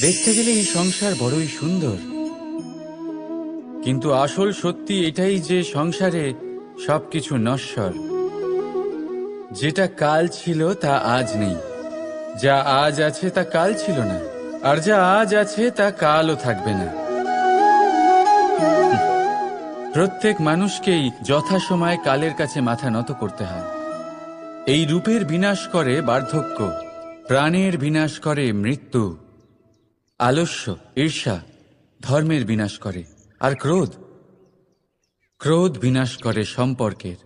দেখতে গেলে এই সংসার বড়ই সুন্দর, কিন্তু আসল সত্যি এটাই যে সংসারে সবকিছু নশ্বর। যেটা কাল ছিল তা আজ নেই, যা আজ আছে তা কাল ছিল না, আর যা আজ আছে তা কালও থাকবে না। প্রত্যেক মানুষকেই যথাসময়ে কালের কাছে মাথা নত করতে হয়। এই রূপের বিনাশ করে বার্ধক্য, প্রাণের বিনাশ করে মৃত্যু, আলস্য, ঈর্ষা ধর্মের বিনাশ করে, আর ক্রোধ ক্রোধ বিনাশ করে সম্পর্কের।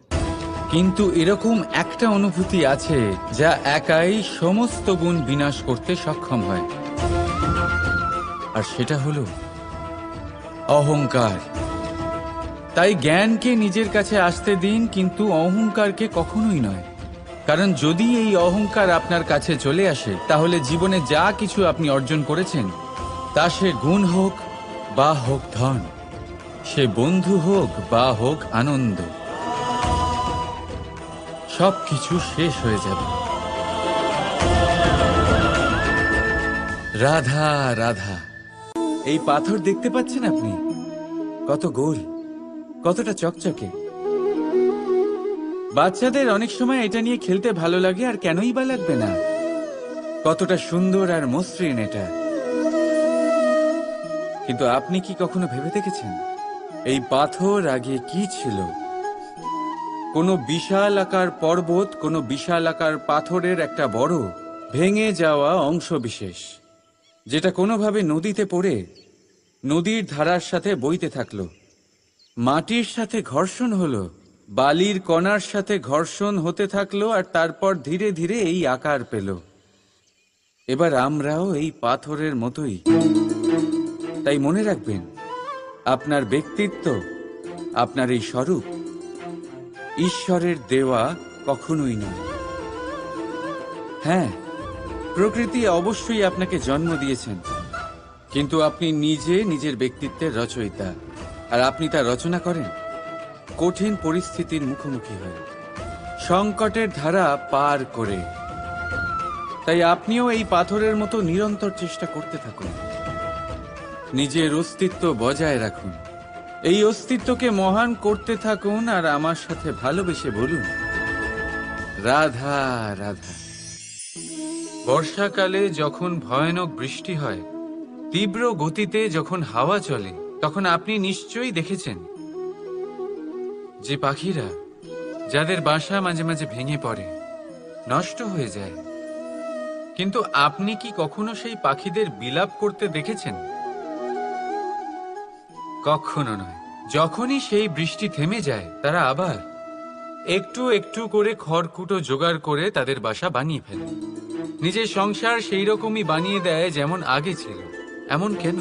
কিন্তু এরকম একটা অনুভূতি আছে যা একাই সমস্ত গুণ বিনাশ করতে সক্ষম হয়, আর সেটা হলো অহংকার। তাই জ্ঞানকে নিজের কাছে আসতে দিন, কিন্তু অহংকারকে কখনোই নয়। কারণ যদি এই অহংকার আপনার কাছে চলে আসে, তাহলে জীবনে যা কিছু আপনি অর্জন করেছেন, তা সে গুণ হোক বা হোক ধন, সে বন্ধু হোক বা হোক আনন্দ, সবকিছু শেষ হয়ে যাবে। রাধা রাধা। এই পাথর দেখতে পাচ্ছেন আপনি? কত গোল, কতটা চকচকে। বাচ্চাদের অনেক সময় এটা নিয়ে খেলতে ভালো লাগে, আর কেনই বা লাগবে না? কতটা সুন্দর আর মসৃণ এটা। কিন্তু আপনি কি কখনো ভেবে দেখেছেন এই পাথর আগে কি ছিল? কোনো বিশাল আকার পর্বত, কোনো বিশাল আকার পাথরের একটা বড় ভেঙে যাওয়া অংশ বিশেষ, যেটা কোনোভাবে নদীতে পড়ে নদীর ধারার সাথে বইতে থাকলো। মাটির সাথে ঘর্ষণ হলো, বালির কণার সাথে ঘর্ষণ হতে থাকলো, আর তারপর ধীরে ধীরে এই আকার পেল। এবার আমরাও এই পাথরের মতোই। তাই মনে রাখবেন, আপনার ব্যক্তিত্ব, আপনার এই স্বরূপ ঈশ্বরের দেওয়া কখনোই নয়। হ্যাঁ, প্রকৃতি অবশ্যই আপনাকে জন্ম দিয়েছেন, কিন্তু আপনি নিজে নিজের ব্যক্তিত্বের রচয়িতা, আর আপনি তা রচনা করেন কঠিন পরিস্থিতির মুখোমুখি হয়ে, সংকটের ধারা পার করে। তাই আপনিও এই পাথরের মতো নিরন্তর চেষ্টা করতে থাকুন, নিজের অস্তিত্ব বজায় রাখুন, এই অস্তিত্বকে মহান করতে থাকুন, আর আমার সাথে ভালোবেসে বলুন রাধা রাধা। বর্ষাকালে যখন ভয়ানক বৃষ্টি হয়, তীব্র গতিতে যখন হাওয়া চলে, তখন আপনি নিশ্চয়ই দেখেছেন যে পাখিরা, যাদের বাসা মাঝে মাঝে ভেঙে পড়ে, নষ্ট হয়ে যায়। কিন্তু আপনি কি কখনো সেই পাখিদের বিলাপ করতে দেখেছেন? কখনো নয়। যখনই সেই বৃষ্টি থেমে যায়, তারা আবার একটু একটু করে খড়কুটো জোগাড় করে তাদের বাসা বানিয়ে ফেলে। নিজের সংসার সেই রকমই বানিয়ে দেয় যেমন আগে ছিল। এমন কেন?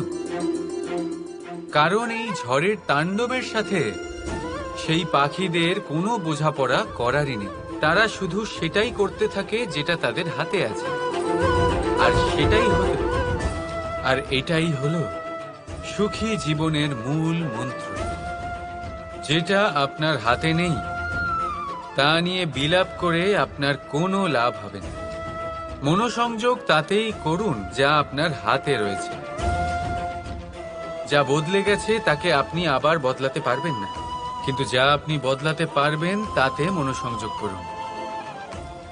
কারণ এই ঝড়ের তাণ্ডবের সাথে সেই পাখিদের কোনো বোঝাপড়া করারই নেই। তারা শুধু সেটাই করতে থাকে যেটা তাদের হাতে আছে, আর এটাই হলো সুখী জীবনের মূল মন্ত্র। যেটা আপনার হাতে নেই, তা নিয়ে বিলাপ করে আপনার কোনো লাভ হবে না। মনোসংযোগ তাতেই করুন যা আপনার হাতে রয়েছে। যা বদলে গেছে তাকে আপনি আবার বদলাতে পারবেন না, কিন্তু যা আপনি বদলাতে পারবেন তাতে মনোসংযোগ করুন।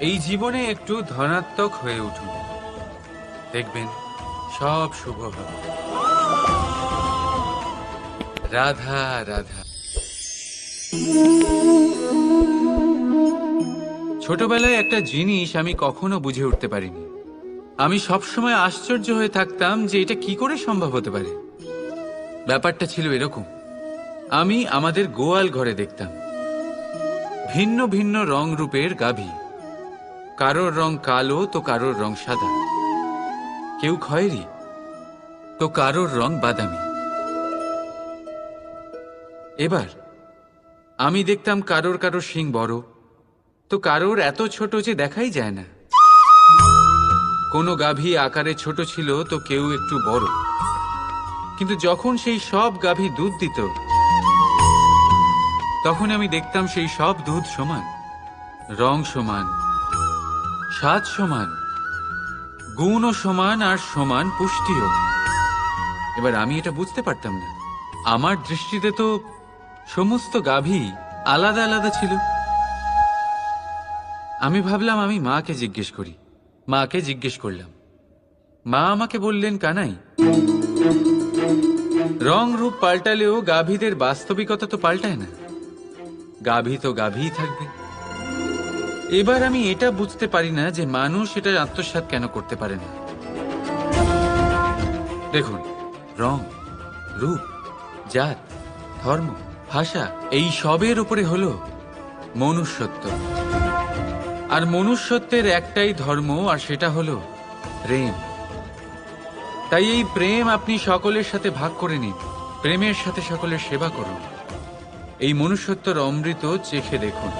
এই জীবনে একটু ধনাত্মক হয়ে উঠুন, দেখবেন সব শুভ হবে। রাধা রাধা। ছোটবেলায় একটা জিনিস আমি কখনো বুঝে উঠতে পারিনি। আমি সবসময় আশ্চর্য হয়ে থাকতাম যে এটা কি করে সম্ভব হতে পারে। ব্যাপারটা ছিল এরকম, আমি আমাদের গোয়াল ঘরে দেখতাম ভিন্ন ভিন্ন রং রূপের গাভী। কারোর রং কালো তো কারোর রং সাদা, কেউ খয়েরি তো কারোর রং বাদামি। এবার আমি দেখতাম কারোর কারোর শিং বড় তো কারোর এত ছোট যে দেখাই যায় না। কোনো গাভী আকারে ছোট ছিল তো কেউ একটু বড়। কিন্তু যখন সেই সব গাভী দুধ দিত, তখন আমি দেখতাম সেই সব দুধ সমান, রং সমান, স্বাদ সমান, গুণও সমান, আর সমান পুষ্টিও। এবার আমি এটা বুঝতে পারতাম না। আমার দৃষ্টিতে তো সমস্ত গাভী আলাদা আলাদা ছিল। আমি ভাবলাম আমি মাকে জিজ্ঞেস করি। মাকে জিজ্ঞেস করলাম। মা আমাকে বললেন, কানাই, রং রূপ পাল্টালেও গাভীদের বাস্তবিকতা তো পাল্টায় না। গাভী তো গাভীই থাকবে। এবার আমি এটা বুঝতে পারি না যে মানুষ এটা আত্মসাৎ কেন করতে পারে না। দেখুন, রং, রূপ, জাত, ধর্ম, ভাষা, এই সবের উপরে হলো মনুষ্যত্ব। আর মনুষ্যত্বের একটাই ধর্ম, আর সেটা হলো প্রেম। তাই এই প্রেম আপনি সকলের সাথে ভাগ করে নিন। প্রেমের সাথে সকলের সেবা করুন। এই মনুষ্যত্বর অমৃত চেখে দেখুন,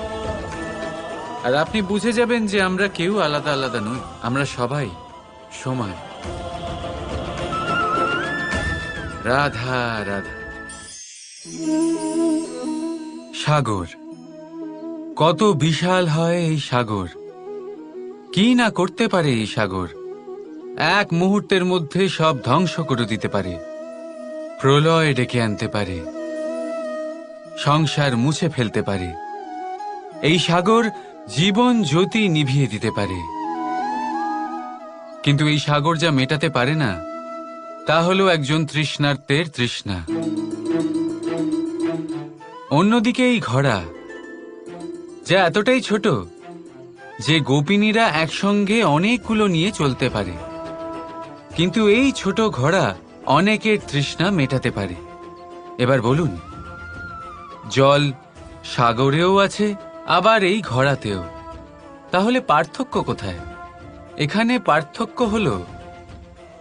আর আপনি বুঝে যাবেন যে আমরা কেউ আলাদা আলাদা নই, আমরা সবাই সমান। রাধা রাধা। সাগর, কত বিশাল হয় এই সাগর! কি না করতে পারে এই সাগর! এক মুহূর্তের মধ্যে সব ধ্বংস করে দিতে পারে, প্রলয় ডেকে আনতে পারে, সংসার মুছে ফেলতে পারে। এই সাগর জীবন জ্যোতি নিভিয়ে দিতে পারে। কিন্তু এই সাগর যা মেটাতে পারে না, তা হলো একজন তৃষ্ণার্তের তৃষ্ণা। অন্যদিকে এই ঘোড়া, যা এতটাই ছোট যে গোপিনীরা একসঙ্গে অনেকগুলো নিয়ে চলতে পারে, কিন্তু এই ছোট ঘোড়া অনেকের তৃষ্ণা মেটাতে পারে। এবার বলুন, জল সাগরেও আছে, আবার এই ঘোড়াতেও। তাহলে পার্থক্য কোথায়? এখানে পার্থক্য হলো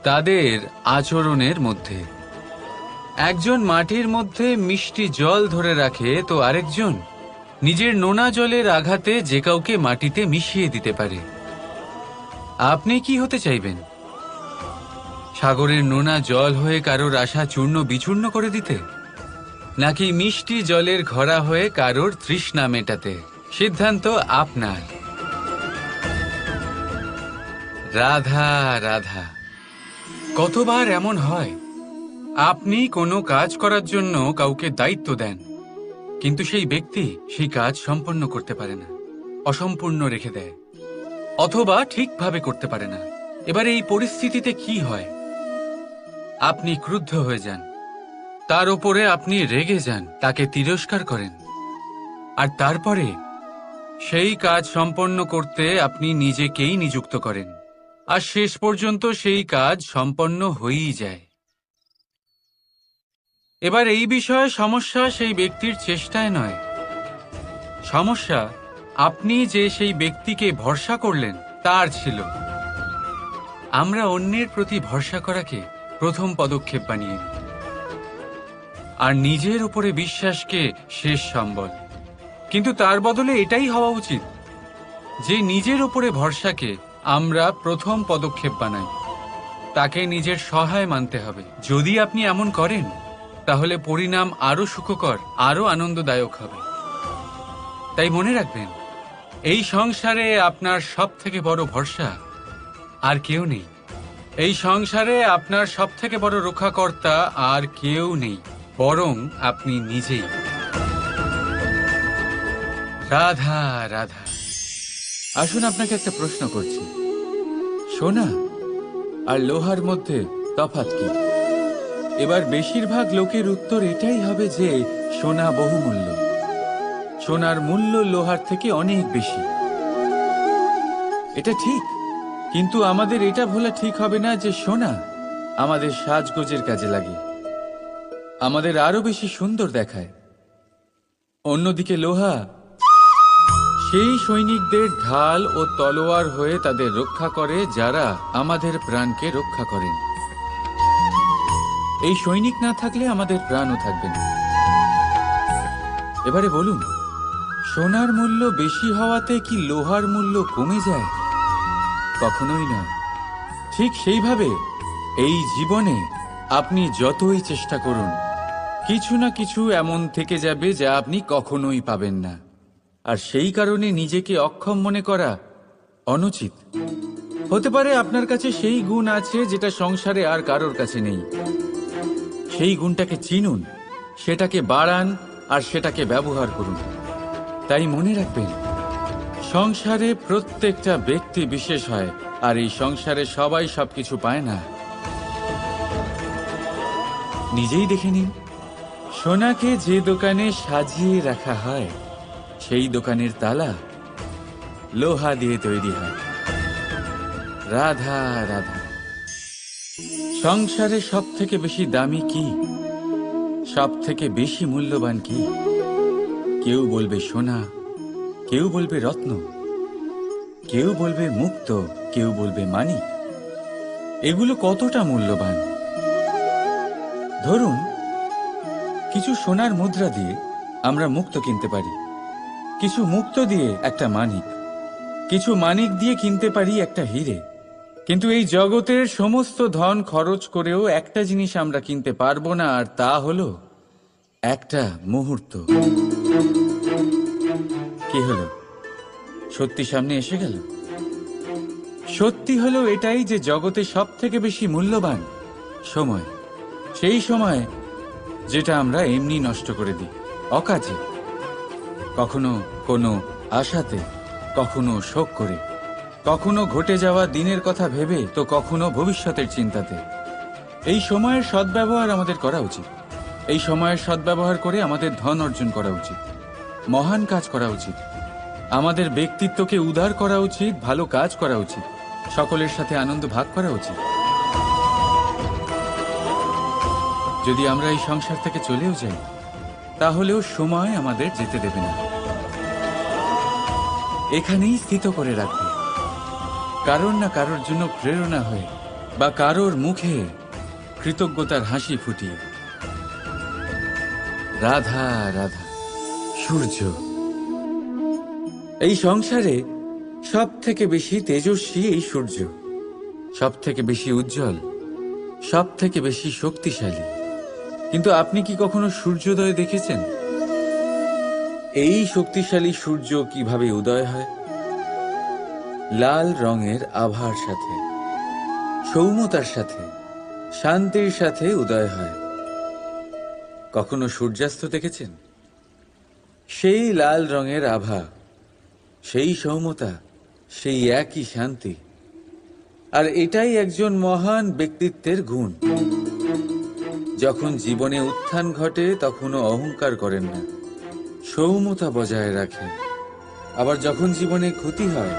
তাদের আচরণের মধ্যে। একজন মাটির মধ্যে মিষ্টি জল ধরে রাখে, তো আরেকজন নিজের নোনা জলের আঘাতে যে কাউকে মাটিতে মিশিয়ে দিতে পারে। আপনি কি হতে চাইবেন? সাগরের নোনা জল হয়ে কারোর আশা চূর্ণ বিচূর্ণ করে দিতে, নাকি মিষ্টি জলের ঘোড়া হয়ে কারোর তৃষ্ণা মেটাতে? সিদ্ধান্ত আপনার। রাধা রাধা। কতবার এমন হয়, আপনি কোনো কাজ করার জন্য কাউকে দায়িত্ব দেন, কিন্তু সেই ব্যক্তি সেই কাজ সম্পন্ন করতে পারে না, অসম্পূর্ণ রেখে দেয়, অথবা ঠিকভাবে করতে পারে না। এবার এই পরিস্থিতিতে কি হয়? আপনি ক্রুদ্ধ হয়ে যান, তার উপরে আপনি রেগে যান, তাকে তিরস্কার করেন, আর তারপরে সেই কাজ সম্পন্ন করতে আপনি নিজেকেই নিযুক্ত করেন, আর শেষ পর্যন্ত সেই কাজ সম্পন্ন হয়েই যায়। এবার এই বিষয়ে সমস্যা সেই ব্যক্তির চেষ্টায় নয়, সমস্যা আপনি যে সেই ব্যক্তিকে ভরসা করলেন তার ছিল। আমরা অন্যের প্রতি ভরসা করাকে প্রথম পদক্ষেপ বানিয়ে নিই, আর নিজের উপরে বিশ্বাসকে শেষ সম্বল। কিন্তু তার বদলে এটাই হওয়া উচিত যে নিজের উপরে ভরসাকে আমরা প্রথম পদক্ষেপ বানাই, তাকে নিজের সহায় মানতে হবে। যদি আপনি এমন করেন, তাহলে পরিণাম আরো সুখকর, আরো আনন্দদায়ক হবে। তাই মনে রাখবেন, এই সংসারে আপনার সব থেকে বড় ভরসা আর কেউ নেই। এই সংসারে আপনার সব থেকে বড় রক্ষাকর্তা আর কেউ নেই, বরং আপনি নিজেই। রাধা রাধা। আসুন আপনাকে একটা প্রশ্ন করছি, সোনা আর লোহার মধ্যে তফাৎ কি? এবার বেশিরভাগ লোকের উত্তর এটাই হবে যে সোনা বহুমূল্য, সোনার মূল্য লোহার থেকে অনেক বেশি। এটা ঠিক, কিন্তু আমাদের এটা ভোলা ঠিক হবে না যে সোনা আমাদের সাজগোজের কাজে লাগে, আমাদের আরো বেশি সুন্দর দেখায়। অন্যদিকে লোহা সেই সৈনিকদের ঢাল ও তলোয়ার হয়ে তাদের রক্ষা করে, যারা আমাদের প্রাণকে রক্ষা করেন। এই সৈনিক না থাকলে আমাদের প্রাণও থাকবে না। এবারে বলুন, সোনার মূল্য বেশি হওয়াতে কি লোহার মূল্য কমে যায়? কখনোই না। ঠিক সেইভাবে এই জীবনে আপনি যতই চেষ্টা করুন, কিছু না কিছু এমন থেকে যাবে যা আপনি কখনোই পাবেন না, আর সেই কারণে নিজেকে অক্ষম মনে করা অনুচিত। হতে পারে আপনার কাছে সেই গুণ আছে যেটা সংসারে আর কারোর কাছে নেই, সেই গুণটাকে চিনুন, সেটাকে বাড়ান আর সেটাকে ব্যবহার করুন। তাই মনে রাখবেন, সংসারে প্রত্যেকটা ব্যক্তি বিশেষ হয়, আর এই সংসারে সবাই সবকিছু পায় না। নিজেই দেখে নিন, সোনাকে যে দোকানে সাজিয়ে রাখা হয় সেই দোকানের তালা লোহা দিয়ে তৈরি হয়। রাধা রাধা। সংসারে সব থেকে বেশি দামি কি, সব থেকে বেশি মূল্যবান কি? কেউ বলবে সোনা, কেউ বলবে রত্ন, কেউ বলবে মুক্ত, কেউ বলবে মানিক। এগুলো কতটা মূল্যবান? ধরুন, কিছু সোনার মুদ্রা দিয়ে আমরা মুক্ত কিনতে পারি, কিছু মুক্ত দিয়ে একটা মানিক, কিছু মানিক দিয়ে কিনতে পারি একটা হীরে। কিন্তু এই জগতের সমস্ত ধন খরচ করেও একটা জিনিস আমরা কিনতে পারবো না, আর তা হলো একটা মুহূর্ত। কি হলো? সত্যি সামনে এসে গেল। সত্যি হলো এটাই যে জগতে সব থেকে বেশি মূল্যবান সময়, সেই সময় যেটা আমরা এমনি নষ্ট করে দিই, অকাজে, কখনো কোনো আশাতে, কখনো শোক করে, কখনো ঘটে যাওয়া দিনের কথা ভেবে, তো কখনো ভবিষ্যতের চিন্তাতে। এই সময়ের সদ্ব্যবহার আমাদের করা উচিত। এই সময়ের সদ্ব্যবহার করে আমাদের ধন অর্জন করা উচিত, মহান কাজ করা উচিত, আমাদের ব্যক্তিত্বকে উদার করা উচিত, ভালো কাজ করা উচিত, সকলের সাথে আনন্দ ভাগ করা উচিত। যদি আমরা এই সংসার থেকে চলেও যাই, তাহলেও সময় আমাদের যেতে দেবে না, এখানেই স্থিত করে রাখবে, কারোর না কারোর জন্য প্রেরণা হয়ে বা কারোর মুখে কৃতজ্ঞতার হাসি ফুটিয়ে। রাধা রাধা। সূর্য এই সংসারে সব থেকে বেশি তেজস্বী, এই সূর্য সব থেকে বেশি উজ্জ্বল, সব থেকে বেশি শক্তিশালী। কিন্তু আপনি কি কখনো সূর্যোদয় দেখেছেন? এই শক্তিশালী সূর্য কিভাবে উদয় হয়? লাল রঙের আভার সাথে, সৌম্যতার সাথে, শান্তির সাথে উদয় হয়। কখনো সূর্যাস্ত দেখেছেন? সেই লাল রঙের আভা, সেই সৌম্যতা, সেই একই শান্তি। আর এটাই একজন মহান ব্যক্তিত্বের গুণ। যখন জীবনে উত্থান ঘটে তখনও অহংকার করেন না, সৌম্যতা বজায় রাখেন। আবার যখন জীবনে ক্ষতি হয়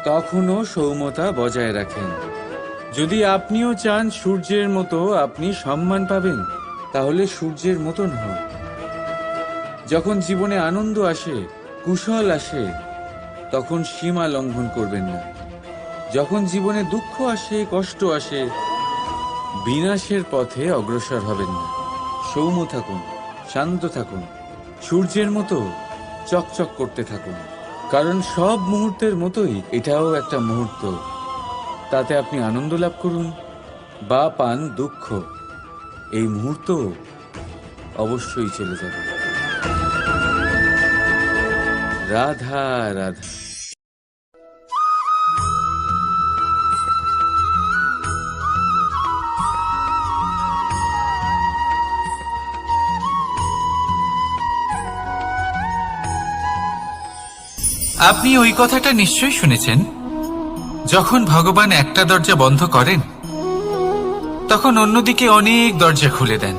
তখনও সৌম্যতা বজায় রাখেন। যদি আপনিও চান সূর্যের মতো আপনি সম্মান পাবেন, তাহলে সূর্যের মতন হন। যখন জীবনে আনন্দ আসে, কুশল আসে, তখন সীমা লঙ্ঘন করবেন না। যখন জীবনে দুঃখ আসে, কষ্ট আসে, বিনাশের পথে অগ্রসর হবেন না। সৌম্য থাকুন, শান্ত থাকুন, সূর্যের মতো চকচক করতে থাকুন। কারণ সব মুহূর্তের মতোই এটাও একটা মুহূর্ত। তাতে আপনি আনন্দ লাভ করুন বা পান দুঃখ, এই মুহূর্ত অবশ্যই চলে যাবে। রাধা রাধা। আপনি ওই কথাটা নিশ্চয়ই শুনেছেন, যখন ভগবান একটা দরজা বন্ধ করেন তখন অন্যদিকে অনেক দরজা খুলে দেন।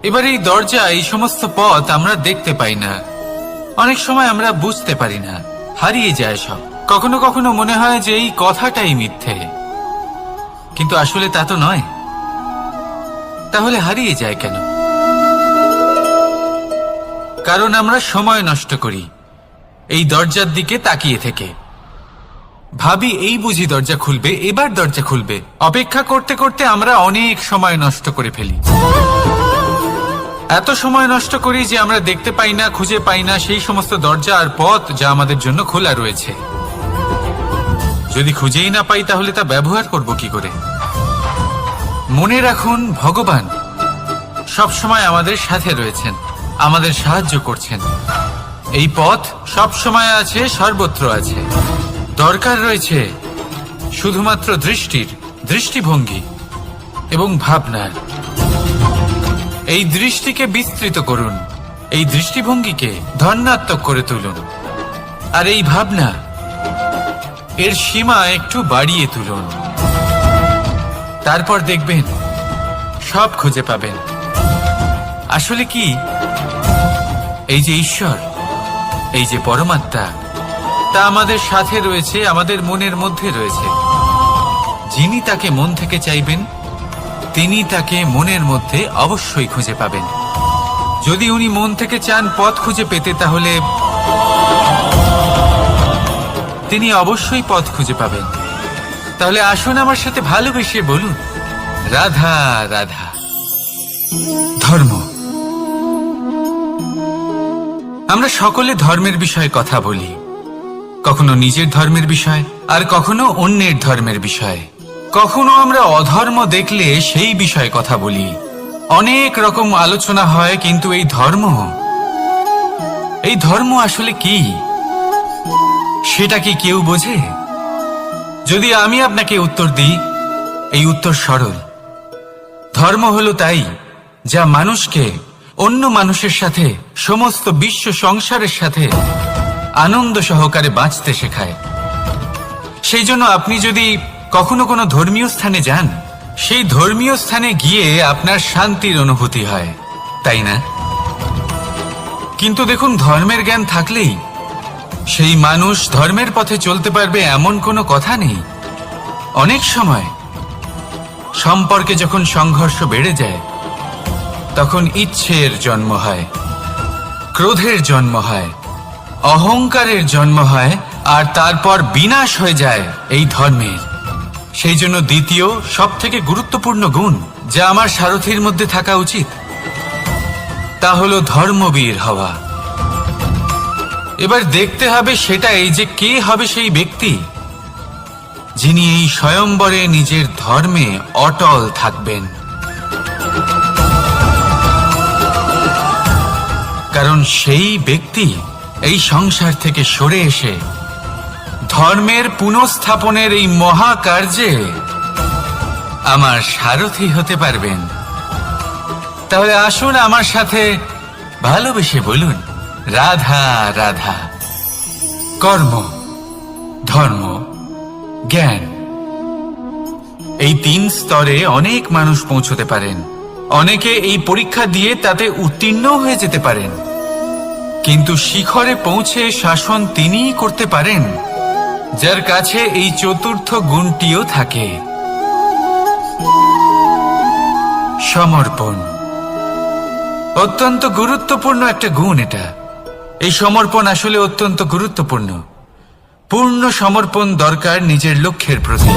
এবার এই দরজা, এই সমস্ত পথ আমরা দেখতে পাই না, অনেক সময় আমরা বুঝতে পারি না, হারিয়ে যায় সব। কখনো কখনো মনে হয় যে এই কথাটাই মিথ্যে, কিন্তু আসলে তা তো নয়। তাহলে হারিয়ে যায় কেন? কারণ আমরা সময় নষ্ট করি এই দরজার দিকে তাকিয়ে থেকে। ভাবি এই বুঝি দরজা খুলবে, এবার দরজা খুলবে। অপেক্ষা করতে করতে আমরা অনেক সময় নষ্ট করে ফেলি। এত সময় নষ্ট করি যে আমরা দেখতে পাই না, খুঁজে পাই না সেই সমস্ত দরজা আর পথ যা আমাদের জন্য খোলা রয়েছে। যদি খুঁজেই না পাই তাহলে তা ব্যবহার করব কি করে? মনে রাখুন, ভগবান সব সময় আমাদের সাথে রয়েছেন, আমাদের সাহায্য করছেন। এই পথ সব সময় আছে, সর্বত্র আছে। দরকার রয়েছে শুধুমাত্র দৃষ্টিভঙ্গি। এবং ভাবনার। এই দৃষ্টিকে বিস্তৃত করুন, এই দৃষ্টিভঙ্গিকে ধনাত্মক করে তুলুন, আর এই ভাবনা এর সীমা একটু বাড়িয়ে তুলুন। তারপর দেখবেন সব খুঁজে পাবেন। আসলে কি, এই যে ঈশ্বর, এই যে পরমাত্মা, তা আমাদের সাথে রয়েছে, আমাদের মনের মধ্যে রয়েছে। যিনি তাকে মন থেকে চাইবেন তিনি তাকে মনের মধ্যে অবশ্যই খুঁজে পাবেন। যদি উনি মন থেকে চান পথ খুঁজে পেতে, তাহলে তিনি অবশ্যই পথ খুঁজে পাবেন। তাহলে আসুন আমার সাথে ভালোবেসে বলুন, রাধা রাধা। ধর্ম, আমরা সকলে ধর্মের বিষয়ে কথা বলি, কখনো নিজের ধর্মের বিষয়, আর কখনো অন্যের ধর্মের বিষয়। কখনো আমরা অধর্ম দেখলে সেই বিষয়ে কথা বলি। অনেক রকম আলোচনা হয়, কিন্তু এই ধর্ম আসলে কি, সেটা কি কেউ বোঝে? যদি আমি আপনাকে উত্তর দিই, এই উত্তর সরল। ধর্ম হলো তাই যা মানুষকে অন্য মানুষের সাথে, সমস্ত বিশ্ব সংসারের সাথে আনন্দ সহকারে বাঁচতে শেখায়। সেই জন্য আপনি যদি কখনো কোনো ধর্মীয় স্থানে যান, সেই ধর্মীয় স্থানে গিয়ে আপনার শান্তির অনুভূতি হয়, তাই না? কিন্তু দেখুন, ধর্মের জ্ঞান থাকলেই সেই মানুষ ধর্মের পথে চলতে পারবে এমন কোনো কথা নেই। অনেক সময় সম্পর্কে যখন সংঘর্ষ বেড়ে যায়, তখন ইচ্ছের জন্ম হয়, ক্রোধের জন্ম হয়, অহংকারের জন্ম হয়, আর তারপর বিনাশ হয়ে যায় এই ধর্মের। সেই জন্য দ্বিতীয় সব থেকে গুরুত্বপূর্ণ গুণ যা আমার সারথীর মধ্যে থাকা উচিত, তা হলো ধর্মবীর হওয়া। এবার দেখতে হবে সেটাই যে কে হবে সেই ব্যক্তি যিনি এই স্বয়ম্বরে নিজের ধর্মে অটল থাকবেন। কারণ সেই ব্যক্তি এই সংসার থেকে সরে এসে ধর্মের পুনঃস্থাপনের এই মহাকার্যে আমার সারথি হতে পারবেন। তাহলে আসুন আমার সাথে ভালোবেসে বলুন, রাধা রাধা। কর্ম, ধর্ম, জ্ঞান, এই 3 স্তরে অনেক মানুষ পৌঁছতে পারেন। অনেকে এই পরীক্ষা দিয়ে তাতে উত্তীর্ণ হয়ে যেতে পারেন, কিন্তু শিখরে পৌঁছে শাসন তিনিই করতে পারেন যার কাছে এই চতুর্থ গুণটিও থাকে, সমর্পণ। অত্যন্ত গুরুত্বপূর্ণ একটা গুণ এটা। এই সমর্পণ আসলে অত্যন্ত গুরুত্বপূর্ণ। পূর্ণ সমর্পণ দরকার নিজের লক্ষ্যের প্রতি,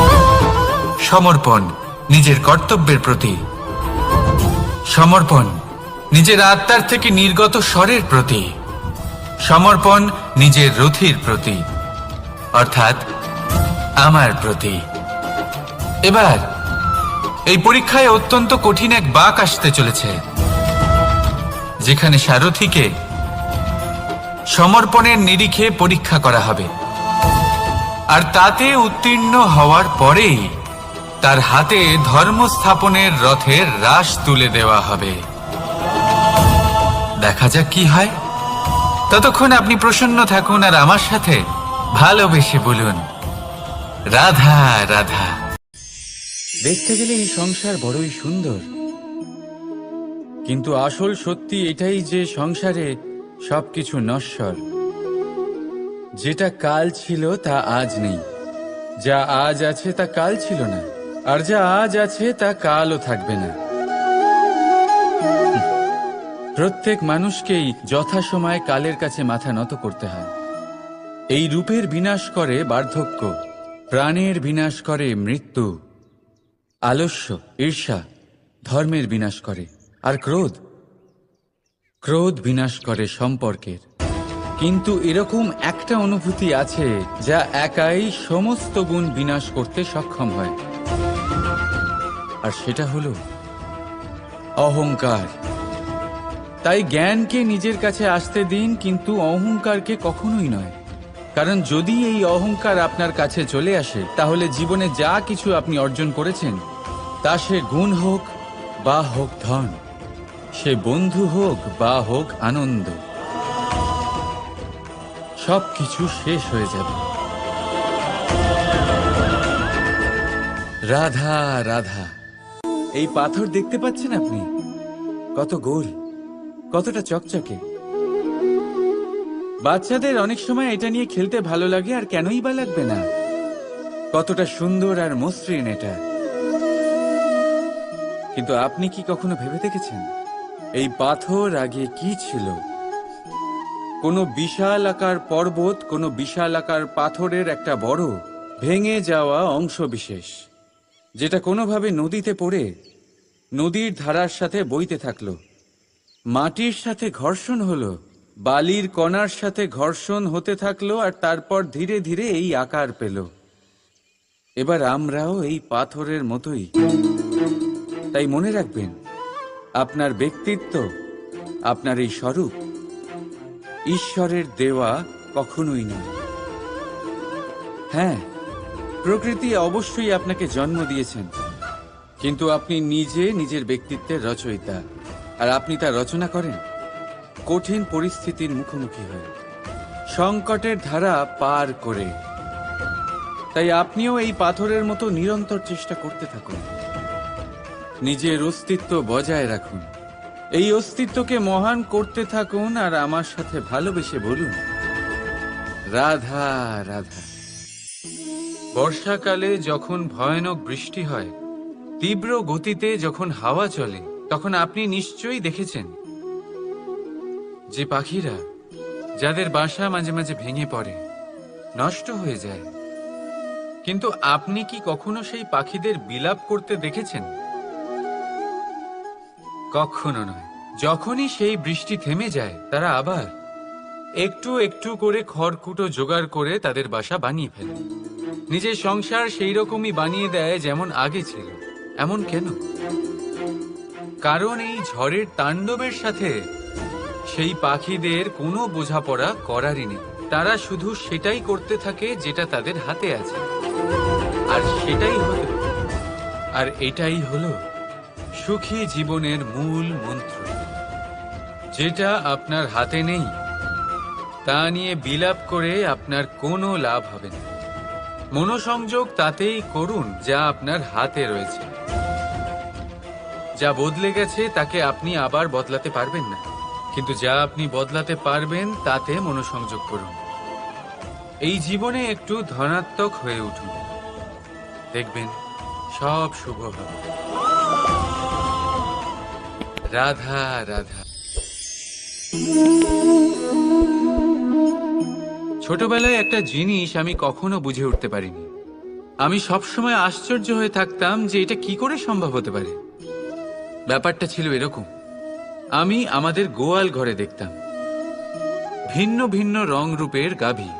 সমর্পণ নিজের কর্তব্যের প্রতি, সমর্পণ নিজের আত্মার থেকে নির্গত স্বরের প্রতি, সমর্পণ নিজের রথির প্রতি, অর্থাৎ আমার প্রতি। এবার এই পরীক্ষায় অত্যন্ত কঠিন এক বাঁক আসতে চলেছে, যেখানে সারথীকে সমর্পণের নিরিখে পরীক্ষা করা হবে, আর তাতে উত্তীর্ণ হওয়ার পরেই তার হাতে ধর্ম স্থাপনের রথের রাশ তুলে দেওয়া হবে। দেখা যাক কি হয়। ততক্ষণ আপনি প্রসন্ন থাকুন আর আমার সাথে ভালোবেসে বলুন, রাধা রাধা। দেখতে গেলে এই সংসার বড়ই সুন্দর, কিন্তু আসল সত্যি এটাই যে সংসারে সবকিছু নশ্বর। যেটা কাল ছিল তা আজ নেই, যা আজ আছে তা কাল ছিল না, আর যা আজ আছে তা কালও থাকবে না। প্রত্যেক মানুষকেই যথাসময়ে কালের কাছে মাথা নত করতে হয়। এই রূপের বিনাশ করে বার্ধক্য, প্রাণের বিনাশ করে মৃত্যু, আলস্য, ঈর্ষা ধর্মের বিনাশ করে, আর ক্রোধ বিনাশ করে সম্পর্কের। কিন্তু এরকম একটা অনুভূতি আছে যা একাই সমস্ত গুণ বিনাশ করতে সক্ষম হয়, আর সেটা হলো অহংকার। তাই জ্ঞানকে নিজের কাছে আসতে দিন, কিন্তু অহংকারকে কখনোই নয়। কারণ যদি এই অহংকার আপনার কাছে চলে আসে, তাহলে জীবনে যা কিছু আপনি অর্জন করেছেন তা সে গুণ হোক বা হোক ধন, সে বন্ধু হোক বা হোক আনন্দ, সবকিছু শেষ হয়ে যাবে। রাধা রাধা। এই পাথর দেখতে পাচ্ছেন আপনি? কত গোল, কতটা চকচকে। বাচ্চাদের অনেক সময় এটা নিয়ে খেলতে ভালো লাগে, আর কেনই বা লাগবে না। কতটা সুন্দর আর মসৃণ এটা। কিন্তু আপনি কি কখনো ভেবে দেখেছেন এই পাথর আগে কি ছিল? কোনো বিশাল আকার পর্বত, কোনো বিশাল আকার পাথরের একটা বড় ভেঙে যাওয়া অংশ বিশেষ, যেটা কোনোভাবে নদীতে পড়ে নদীর ধারার সাথে বইতে থাকলো। মাটির সাথে ঘর্ষণ হলো, বালির কণার সাথে ঘর্ষণ হতে থাকলো, আর তারপর ধীরে ধীরে এই আকার পেল। এবার আমরাও এই পাথরের মতোই। তাই মনে রাখবেন, আপনার ব্যক্তিত্ব, আপনার এই স্বরূপ ঈশ্বরের দেওয়া কখনোই নয়। হ্যাঁ, প্রকৃতি অবশ্যই আপনাকে জন্ম দিয়েছেন, কিন্তু আপনি নিজে নিজের ব্যক্তিত্বের রচয়িতা। আর আপনি তা রচনা করেন কঠিন পরিস্থিতির মুখোমুখি হয়ে, সংকটের ধারা পার করে। তাই আপনিও এই পাথরের মতো নিরন্তর চেষ্টা করতে থাকুন। নিজের অস্তিত্ব বজায় রাখুন, এই অস্তিত্বকে মহান করতে থাকুন, আর আমার সাথে ভালোবেসে বলুন, রাধা রাধা। বর্ষাকালে যখন ভয়ানক বৃষ্টি হয়, তীব্র গতিতে যখন হাওয়া চলে, তখন আপনি নিশ্চয়ই দেখেছেন যে পাখিরা, যাদের বাসা মাঝে মাঝে ভেঙে পড়ে, নষ্ট হয়ে যায়। কিন্তু আপনি কি কখনো সেই পাখিদের বিলাপ করতে দেখেছেন? কখনো নয়। যখনই সেই বৃষ্টি থেমে যায়, তারা আবার একটু একটু করে খড়কুটো জোগাড় করে তাদের বাসা বানিয়ে ফেলে। নিজের সংসার সেই রকমই বানিয়ে দেয় যেমন আগে ছিল। এমন কেন? কারণ এই ঝড়ের তাণ্ডবের সাথে সেই পাখিদের কোনো বোঝাপড়া করারই নেই। তারা শুধু সেটাই করতে থাকে যেটা তাদের হাতে আছে, আর এটাই হলো সুখী জীবনের মূল মন্ত্র। যেটা আপনার হাতে নেই, তা নিয়ে বিলাপ করে আপনার কোনো লাভ হবে না। মনোসংযোগ তাতেই করুন যা আপনার হাতে রয়েছে। যা বদলে গেছে তাকে আপনি আবার বদলাতে পারবেন না, কিন্তু যা আপনি বদলাতে পারবেন তাতে মনোসংযোগ করুন। এই জীবনে একটু ধনাত্মক হয়ে উঠুন, দেখবেন সব শুভ হবে। রাধা রাধা। ছোটবেলায় একটা জিনিস আমি কখনো বুঝে উঠতে পারিনি। আমি সবসময় আশ্চর্য হয়ে থাকতাম যে এটা কি করে সম্ভব হতে পারে। ব্যাপারটা ছিল এরকম, আমি আমাদের গোয়াল ঘরে দেখতাম ভিন্ন ভিন্ন রং রূপের গাভী।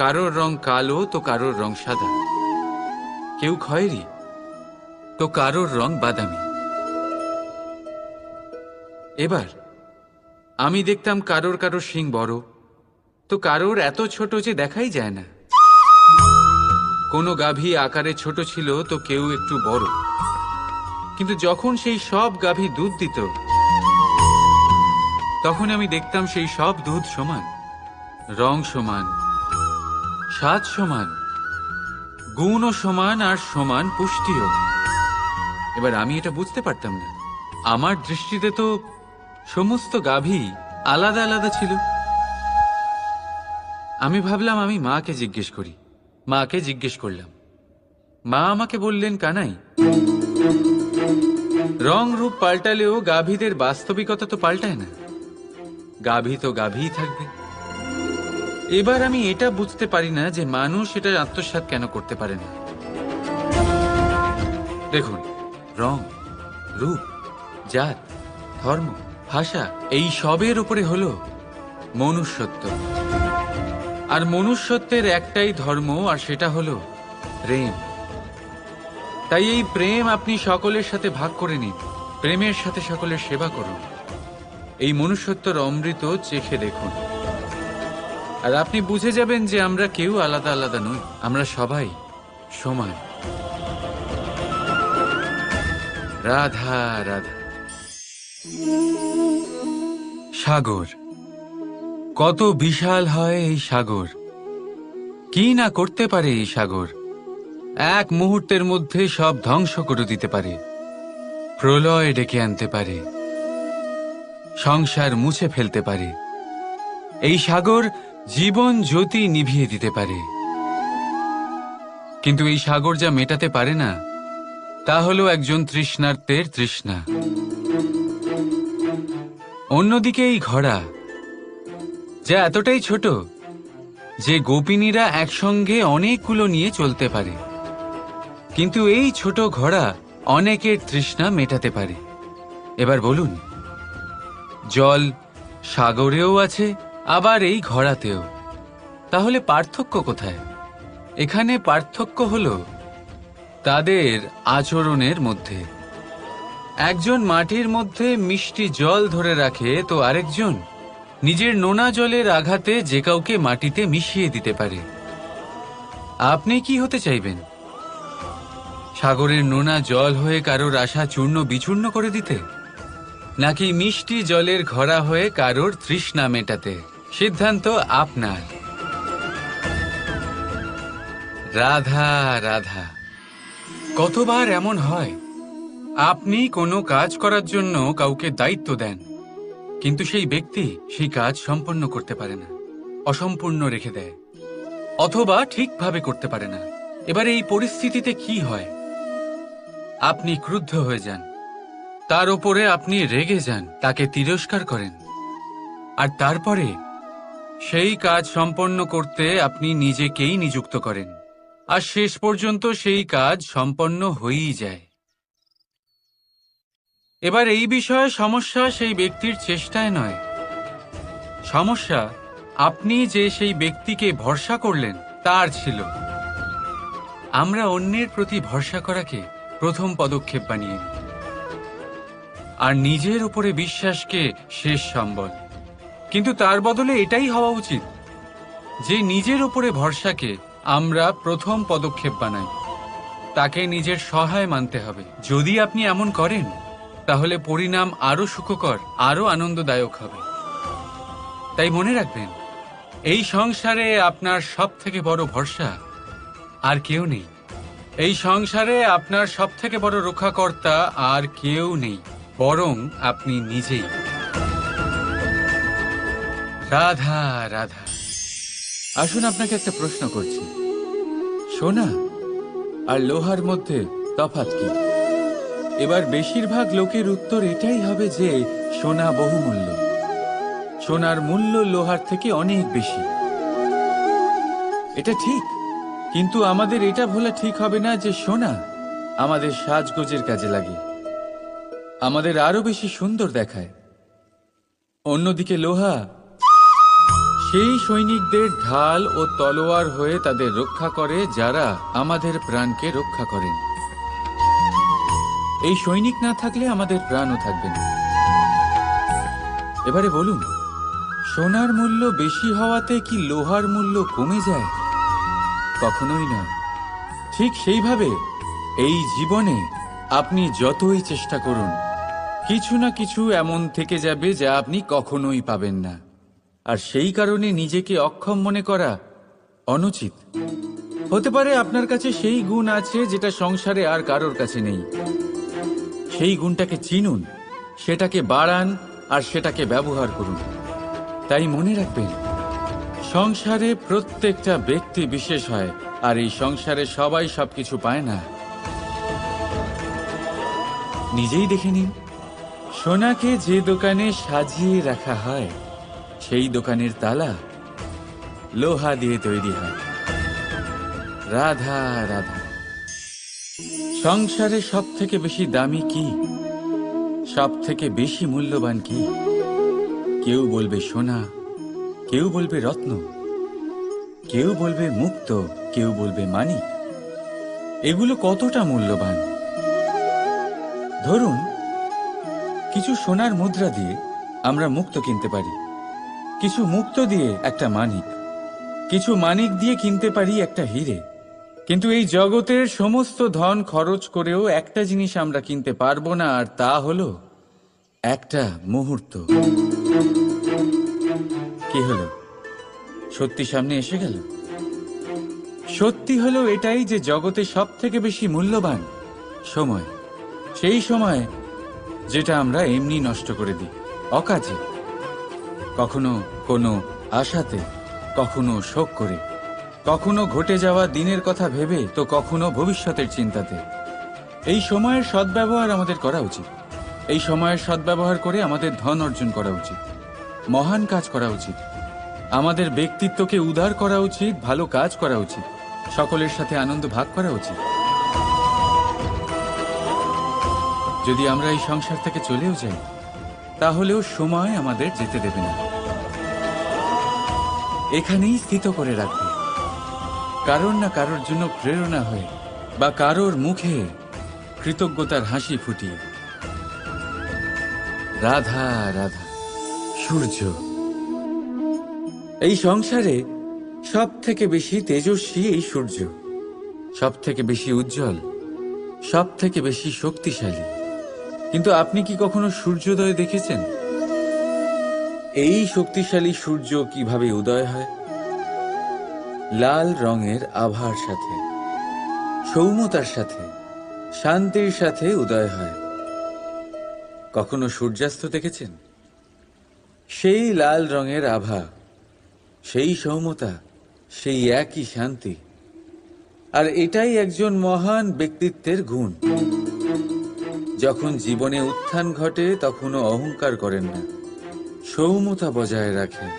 কারোর রং কালো তো কারোর রং সাদা, কেউ খয়েরি তো কারোর রং বাদামি। এবার আমি দেখতাম কারোর কারোর শিং বড় তো কারোর এত ছোট যে দেখাই যায় না। কোনো গাভী আকারে ছোট ছিল তো কেউ একটু বড়। কিন্তু যখন সেই সব গাভী দুধ দিত, তখন আমি দেখতাম সেই সব দুধ সমান, রং সমান, স্বাদ সমান, গুণও সমান, আর সমান পুষ্টিও। এবার আমি এটা বুঝতে পারতাম না। আমার দৃষ্টিতে তো সমস্ত গাভী আলাদা আলাদা ছিল। আমি ভাবলাম আমি মাকে জিজ্ঞেস করি। মাকে জিজ্ঞেস করলাম। মা আমাকে বললেন, কানাই, রং রূপ পাল্টালেও গাভীদের বাস্তবিকতা তো পাল্টায় না। গাভী তো গাভীই থাকবে। এবার আমি এটা বুঝতে পারি না যে মানুষ এটা আত্মসাৎ কেন করতে পারে না। দেখুন, রং, রূপ, জাত, ধর্ম, ভাষা, এই সবের উপরে হলো মনুষ্যত্ব। আর মনুষ্যত্বের একটাই ধর্ম, আর সেটা হলো প্রেম। তাই এই প্রেম আপনি সকলের সাথে ভাগ করে নিন। প্রেমের সাথে সকলের সেবা করুন। এই মনুষ্যত্বর অমৃত চেখে দেখুন, আর আপনি বুঝে যাবেন যে আমরা কেউ আলাদা আলাদা নই, আমরা সবাই সমান। রাধা রাধা। সাগর, কত বিশাল হয় এই সাগর! কি না করতে পারে এই সাগর! এক মুহূর্তের মধ্যে সব ধ্বংস করে দিতে পারে, প্রলয় ডেকে আনতে পারে, সংসার মুছে ফেলতে পারে। এই সাগর জীবন জ্যোতি নিভিয়ে দিতে পারে। কিন্তু এই সাগর যা মেটাতে পারে না, তা হলো একজন তৃষ্ণার্তের তৃষ্ণা। অন্যদিকে এই ঘোড়া, যা এতটাই ছোট যে গোপিনীরা একসঙ্গে অনেকগুলো নিয়ে চলতে পারে, কিন্তু এই ছোট ঘোড়া অনেকের তৃষ্ণা মেটাতে পারে। এবার বলুন, জল সাগরেও আছে, আবার এই ঘোড়াতেও। তাহলে পার্থক্য কোথায়? এখানে পার্থক্য হলো তাদের আচরণের মধ্যে। একজন মাটির মধ্যে মিষ্টি জল ধরে রাখে, তো আরেকজন নিজের নোনা জলের আঘাতে যে কাউকে মাটিতে মিশিয়ে দিতে পারে। আপনি কি হতে চাইবেন? সাগরের নোনা জল হয়ে কারোর আশা চূর্ণ বিচূর্ণ করে দিতে, নাকি মিষ্টি জলের ঘোড়া হয়ে কারোর তৃষ্ণা মেটাতে? সিদ্ধান্ত আপনার। রাধা রাধা। কতবার এমন হয়, আপনি কোনো কাজ করার জন্য কাউকে দায়িত্ব দেন, কিন্তু সেই ব্যক্তি সেই কাজ সম্পন্ন করতে পারে না, অসম্পূর্ণ রেখে দেয়, অথবা ঠিকভাবে করতে পারে না। এবার এই পরিস্থিতিতে কি হয়? আপনি ক্রুদ্ধ হয়ে যান, তার উপরে আপনি রেগে যান, তাকে তিরস্কার করেন, আর তারপরে সেই কাজ সম্পন্ন করতে আপনি নিজেকেই নিযুক্ত করেন, আর শেষ পর্যন্ত সেই কাজ সম্পন্ন হয়েই যায়। এবার এই বিষয়ে সমস্যা সেই ব্যক্তির চেষ্টায় নয়, সমস্যা আপনি যে সেই ব্যক্তিকে ভরসা করলেন তার ছিল। আমরা অন্যের প্রতি ভরসা করাকে প্রথম পদক্ষেপ বানিয়ে নিই, আর নিজের উপরে বিশ্বাসকে শেষ সম্বল। কিন্তু তার বদলে এটাই হওয়া উচিত যে নিজের উপরে ভরসাকে আমরা প্রথম পদক্ষেপ বানাই, তাকে নিজের সহায় মানতে হবে। যদি আপনি এমন করেন, তাহলে পরিণাম আরো সুখকর, আরো আনন্দদায়ক হবে। তাই মনে রাখবেন, এই সংসারে আপনার সব থেকে বড় ভরসা আর কেউ নেই। এই সংসারে আপনার সব থেকে বড় রক্ষাকর্তা আর কেউ নেই, বরং আপনি নিজেই। রাধা রাধা। আসুন আপনাকে একটা প্রশ্ন করছি, সোনা আর লোহার মধ্যে তফাৎ কি? এবার বেশিরভাগ লোকের উত্তর এটাই হবে যে সোনা বহুমূল্য, সোনার মূল্য লোহার থেকে অনেক বেশি। এটা ঠিক, কিন্তু আমাদের এটা ভোলা ঠিক হবে না যে সোনা আমাদের সাজগোজের কাজে লাগে, আমাদের আরো বেশি সুন্দর দেখায়। অন্যদিকে লোহা সেই সৈনিকদের ঢাল ও তলোয়ার হয়ে তাদের রক্ষা করে, যারা আমাদের প্রাণকে রক্ষা করেন। এই সৈনিক না থাকলে আমাদের প্রাণও থাকবে না। এবারে বলুন, সোনার মূল্য বেশি হওয়াতে কি লোহার মূল্য কমে যায়? কখনোই নয়। ঠিক সেইভাবে এই জীবনে আপনি যতই চেষ্টা করুন, কিছু না কিছু এমন থেকে যাবে যা আপনি কখনোই পাবেন না, আর সেই কারণে নিজেকে অক্ষম মনে করা অনুচিত। হতে পারে আপনার কাছে সেই গুণ আছে যেটা সংসারে আর কারোর কাছে নেই। সেই গুণটাকে চিনুন, সেটাকে বাড়ান, আর সেটাকে ব্যবহার করুন। তাই মনে রাখবেন, সংসারে প্রত্যেকটা ব্যক্তি বিশেষ হয়, আর এই সংসারে সবাই সবকিছু পায় না। নিজেই দেখে নিন, সোনাকে যে দোকানে সাজিয়ে রাখা হয়, সেই দোকানের তালা লোহা দিয়ে তৈরি হয়। রাধা রাধা। সংসারে সব থেকে বেশি দামি কি, সব থেকে বেশি মূল্যবান কি? কেউ বলবে সোনা, কেউ বলবে রত্ন, কেউ বলবে মুক্ত, কেউ বলবে মানিক। এগুলো কতটা মূল্যবান? ধরুন, কিছু সোনার মুদ্রা দিয়ে আমরা মুক্ত কিনতে পারি, কিছু মুক্ত দিয়ে একটা মানিক, কিছু মানিক দিয়ে কিনতে পারি একটা হিরে, কিন্তু এই জগতের সমস্ত ধন খরচ করেও একটা জিনিস আমরা কিনতে পারবো না, আর তা হলো একটা মুহূর্ত। কি হলো? সত্যি সামনে এসে গেল। সত্যি হলো এটাই যে জগতে সব থেকে বেশি মূল্যবান সময়, সেই সময় যেটা আমরা এমনি নষ্ট করে দিই, অকাজে, কখনো কোনো আশাতে, কখনো শোক করে, কখনো ঘটে যাওয়া দিনের কথা ভেবে, তো কখনো ভবিষ্যতের চিন্তাতে। এই সময়ের সদ্ব্যবহার আমাদের করা উচিত। এই সময়ের সদ্ব্যবহার করে আমাদের ধন অর্জন করা উচিত, মহান কাজ করা উচিত, আমাদের ব্যক্তিত্বকে উদার করা উচিত, ভালো কাজ করা উচিত, সকলের সাথে আনন্দ ভাগ করা উচিত। যদি আমরা এই সংসার থেকে চলেও যাই, তাহলেও সময় আমাদের যেতে দেবে না, এখানেই স্থিত করে রাখবে, কারোর না কারোর জন্য প্রেরণা হয়ে বা কারোর মুখে কৃতজ্ঞতার হাসি ফুটিয়ে। রাধা রাধা। সূর্য এই সংসারে সব থেকে বেশি তেজস্বী, এই সূর্য সব থেকে বেশি উজ্জ্বল, সব থেকে বেশি শক্তিশালী। কিন্তু আপনি কি কখনো সূর্যোদয় দেখেছেন? এই শক্তিশালী সূর্য কিভাবে উদয় হয়? লাল রঙের আভার সাথে, সৌম্যতার সাথে, শান্তির সাথে উদয় হয়। কখনো সূর্যাস্ত দেখেছেন? সেই লাল রঙের আভা, সেই সৌম্যতা, সেই একই শান্তি। আর এটাই একজন মহান ব্যক্তিত্বের গুণ। যখন জীবনে উত্থান ঘটে তখনও অহংকার করেন না, সৌম্যতা বজায় রাখেন।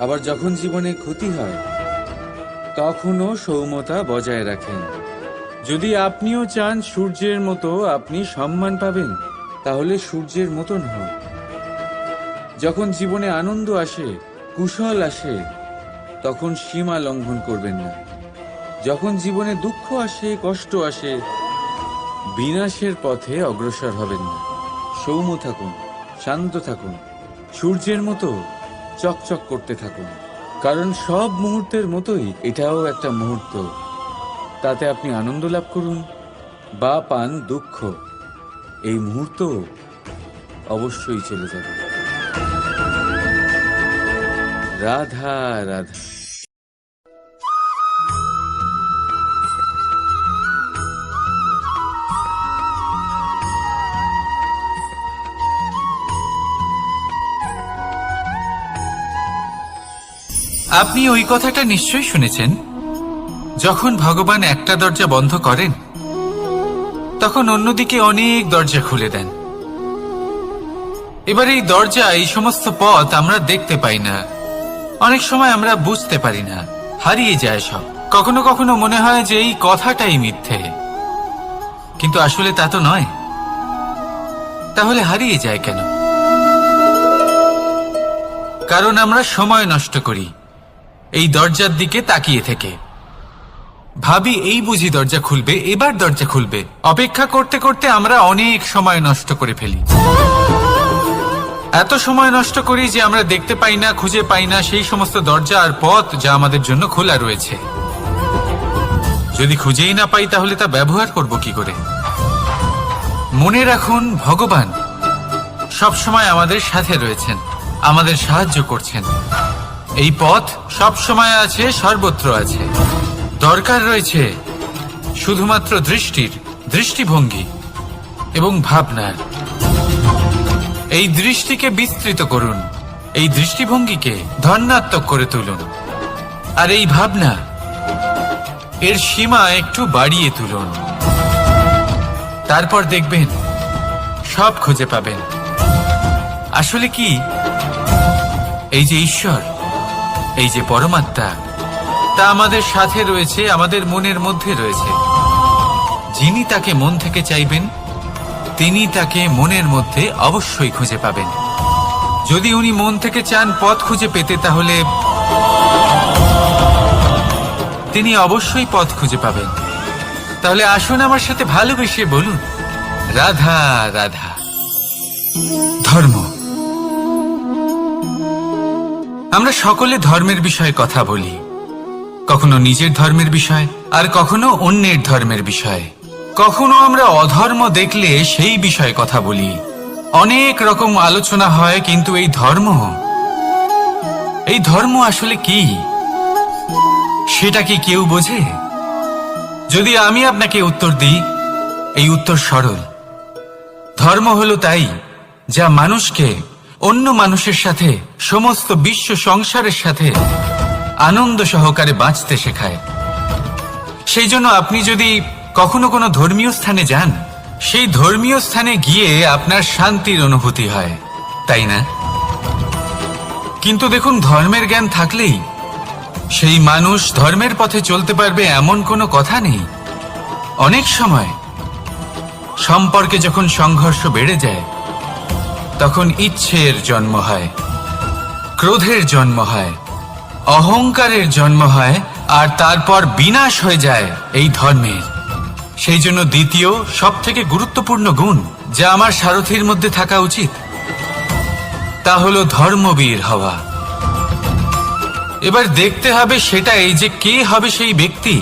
আবার যখন জীবনে ক্ষতি হয় তখনও সৌম্যতা বজায় রাখেন। যদি আপনিও চান সূর্যের মতো আপনি সম্মান পাবেন, তাহলে সূর্যের মতন হন। যখন জীবনে আনন্দ আসে, কুশল আসে, তখন সীমা লঙ্ঘন করবেন না। যখন জীবনে দুঃখ আসে, কষ্ট আসে, বিনাশের পথে অগ্রসর হবেন না। সৌম্য থাকুন, শান্ত থাকুন, সূর্যের মতো চকচক করতে থাকুন। কারণ সব মুহূর্তের মতোই এটাও একটা মুহূর্ত। তাতে আপনি আনন্দ লাভ করুন বা পান দুঃখ, এই মুহূর্ত অবশ্যই চলে যাবে। রাধা রাধা। আপনি ওই কথাটা নিশ্চয়ই শুনেছেন, যখন ভগবান একটা দরজা বন্ধ করেন তখন অন্যদিকে অনেক দরজা খুলে দেন। এবার এই দরজা, এই সমস্ত পথ আমরা দেখতে পাই না, অনেক সময় আমরা বুঝতে পারি না, হারিয়ে যায় সব। কখনো কখনো মনে হয় যে এই কথাটাই মিথ্যে, কিন্তু আসলে তা তো নয়। তাহলে হারিয়ে যায় কেন? কারণ আমরা সময় নষ্ট করি এই দরজার দিকে তাকিয়ে থেকে। ভাবি এই বুঝি দরজা খুলবে, এবার দরজা খুলবে। অপেক্ষা করতে করতে আমরা অনেক সময় নষ্ট করে ফেলি। এত সময় নষ্ট করি যে আমরা দেখতে পাই না, খুঁজে পাই না সেই সমস্ত দরজা আর পথ যা আমাদের জন্য খোলা রয়েছে। যদি খুঁজেই না পাই তাহলে তা ব্যবহার করব কি করে? মনে রাখুন, ভগবান সব সময় আমাদের সাথে রয়েছেন, আমাদের সাহায্য করছেন। এই পথ সব সময় আছে, সর্বত্র আছে। দরকার রয়েছে শুধুমাত্র দৃষ্টির, দৃষ্টিভঙ্গি এবং ভাবনার। এই দৃষ্টিকে বিস্তৃত করুন, এই দৃষ্টিভঙ্গিকে ধন্যাত্মক করে তুলুন, আর এই ভাবনা, এর সীমা একটু বাড়িয়ে তুলুন। তারপর দেখবেন সব খুঁজে পাবেন। আসলে কি, এই যে ঈশ্বর, এই যে পরমাত্মা, তা আমাদের সাথে রয়েছে, আমাদের মনের মধ্যে রয়েছে। যিনি তাকে মন থেকে চাইবেন তিনি তাকে মনের মধ্যে অবশ্যই খুঁজে পাবেন। যদি উনি মন থেকে চান পথ খুঁজে পেতে, তাহলে তিনি অবশ্যই পথ খুঁজে পাবেন। তাহলে আসুন আমার সাথে ভালোবেসে বলুন, রাধা রাধা। ধর্ম, আমরা সকলে ধর্মের বিষয়ে কথা বলি, কখনো নিজের ধর্মের বিষয়, আর কখনো অন্যের ধর্মের বিষয়। কখনো আমরা অধর্ম দেখলে সেই বিষয়ে কথা বলি। অনেক রকম আলোচনা হয়, কিন্তু এই ধর্ম আসলে কি, সেটা কি কেউ বোঝে? যদি আমি আপনাকে উত্তর দিই, এই উত্তর সরল। ধর্ম হলো তাই যা মানুষকে অন্য মানুষের সাথে, সমস্ত বিশ্ব সংসারের সাথে আনন্দ সহকারে বাঁচতে শেখায়। সেই জন্য আপনি যদি কখনো কোনো ধর্মীয় স্থানে যান, সেই ধর্মীয় স্থানে গিয়ে আপনার শান্তির অনুভূতি হয়, তাই না? কিন্তু দেখুন, ধর্মের জ্ঞান থাকলেই সেই মানুষ ধর্মের পথে চলতে পারবে এমন কোনো কথা নেই। অনেক সময় সম্পর্কে যখন সংঘর্ষ বেড়ে যায়, তখন ইচ্ছের জন্ম হয়, ক্রোধের জন্ম হয়, অহংকারের জন্ম হয়, আর তারপর বিনাশ হয়ে যায় এই ধর্মের। সেই জন্য দ্বিতীয় সবথেকে গুরুত্বপূর্ণ গুণ যা আমার সারথীর মধ্যে থাকা উচিত, তা হলো ধর্মবীর হওয়া। এবার দেখতে হবে সেটাই যে কে হবে সেই ব্যক্তি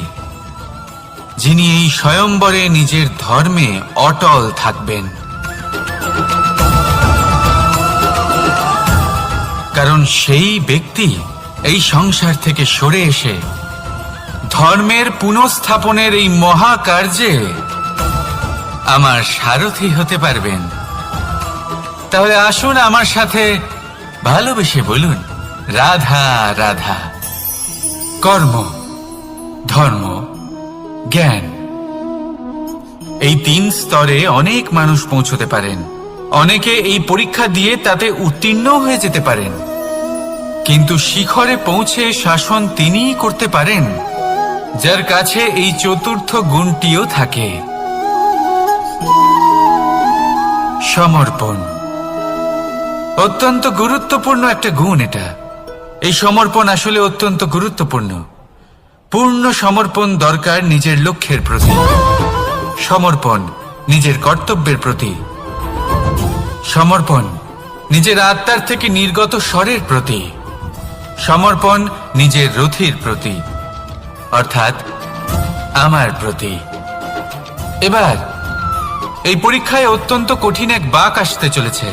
যিনি এই স্বয়ম্বরে নিজের ধর্মে অটল থাকবেন। কারণ সেই ব্যক্তি এই সংসার থেকে সরে এসে ধর্মের পুনঃস্থাপনের এই মহাকার্যে আমার সারথি হতে পারবেন। তাহলে আসুন আমার সাথে ভালোবেসে বলুন, রাধা রাধা। কর্ম, ধর্ম, জ্ঞান, এই 3 স্তরে অনেক মানুষ পৌঁছতে পারেন। অনেকে এই পরীক্ষা দিয়ে তাতে উত্তীর্ণ হয়ে যেতে পারেন, কিন্তু শিখরে পৌঁছে শাসন তিনিই করতে পারেন যার কাছে এই চতুর্থ গুণটিও থাকে, সমর্পণ। অত্যন্ত গুরুত্বপূর্ণ একটা গুণ এটা। এই সমর্পণ আসলে অত্যন্ত গুরুত্বপূর্ণ। পূর্ণ সমর্পণ দরকার নিজের লক্ষ্যের প্রতি, সমর্পণ নিজের কর্তব্যের প্রতি, সমর্পণ নিজের আত্মার থেকে নির্গত স্বরের প্রতি, সমর্পণ নিজের রথির প্রতি, অর্থাৎ আমার প্রতি। এবার এই পরীক্ষায় অত্যন্ত কঠিন এক বাঁক আসতে চলেছে,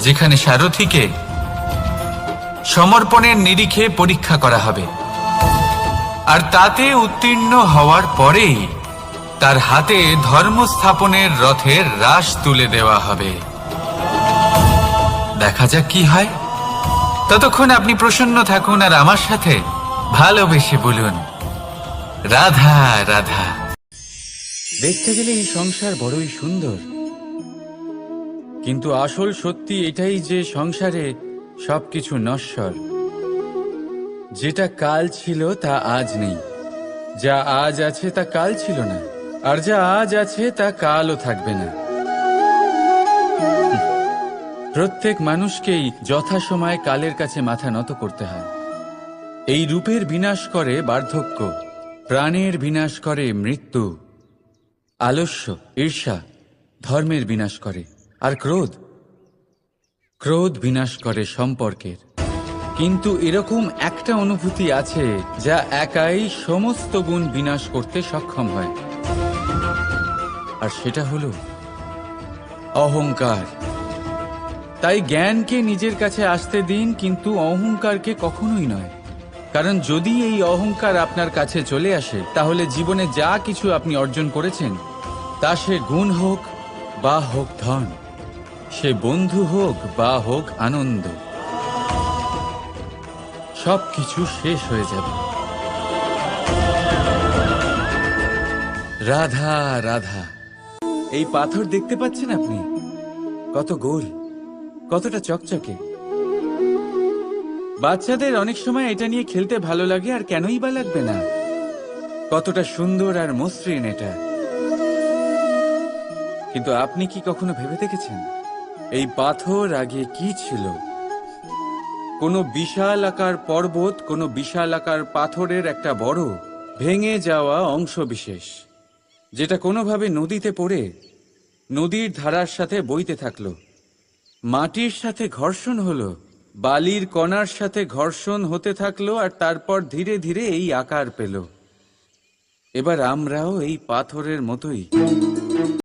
যেখানে সারথীকে সমর্পণের নিরিখে পরীক্ষা করা হবে, আর তাতে উত্তীর্ণ হওয়ার পরেই তার হাতে ধর্ম স্থাপনের রথের রাশ তুলে দেওয়া হবে। দেখা যাক কি হয়। ততক্ষণ আপনি প্রসন্ন থাকুন আর আমার সাথে ভালোবেসে বলুন, রাধা রাধা। দেখতে গেলে এই সংসার বড়ই সুন্দর, কিন্তু আসল সত্যি এটাই যে সংসারে সবকিছু নশ্বর। যেটা কাল ছিল তা আজ নেই, যা আজ আছে তা কাল ছিল না, আর যা আজ আছে তা কালও থাকবে না। প্রত্যেক মানুষকেই যথাসময়ে কালের কাছে মাথা নত করতে হয়। এই রূপের বিনাশ করে বার্ধক্য, প্রাণের বিনাশ করে মৃত্যু, আলস্য, ঈর্ষা ধর্মের বিনাশ করে, আর ক্রোধ বিনাশ করে সম্পর্কের। কিন্তু এরকম একটা অনুভূতি আছে যা একাই সমস্ত গুণ বিনাশ করতে সক্ষম হয়, আর সেটা হলো অহংকার। তাই জ্ঞানকে নিজের কাছে আসতে দিন, কিন্তু অহংকারকে কখনোই নয়। কারণ যদি এই অহংকার আপনার কাছে চলে আসে, তাহলে জীবনে যা কিছু আপনি অর্জন করেছেন, তা সে গুণ হোক বা হোক ধন, সে বন্ধু হোক বা হোক আনন্দ, সবকিছু শেষ হয়ে যাবে। রাধা রাধা। এই পাথর দেখতে পাচ্ছেন আপনি? কত গোল, কতটা চকচকে। বাচ্চাদের অনেক সময় এটা নিয়ে খেলতে ভালো লাগে, আর কেনই বা লাগবে না? কতটা সুন্দর আর মসৃণ এটা। কিন্তু আপনি কি কখনো ভেবে দেখেছেন এই পাথর আগে কি ছিল? কোনো বিশাল আকার পর্বত, কোনো বিশাল আকার পাথরের একটা বড় ভেঙে যাওয়া অংশ বিশেষ, যেটা কোনোভাবে নদীতে পড়ে নদীর ধারার সাথে বইতে থাকলো, মাটির সাথে ঘর্ষণ হলো, বালির কণার সাথে ঘর্ষণ হতে থাকলো আর তারপর ধীরে ধীরে এই আকার পেল। এবার আমরাও এই পাথরের মতোই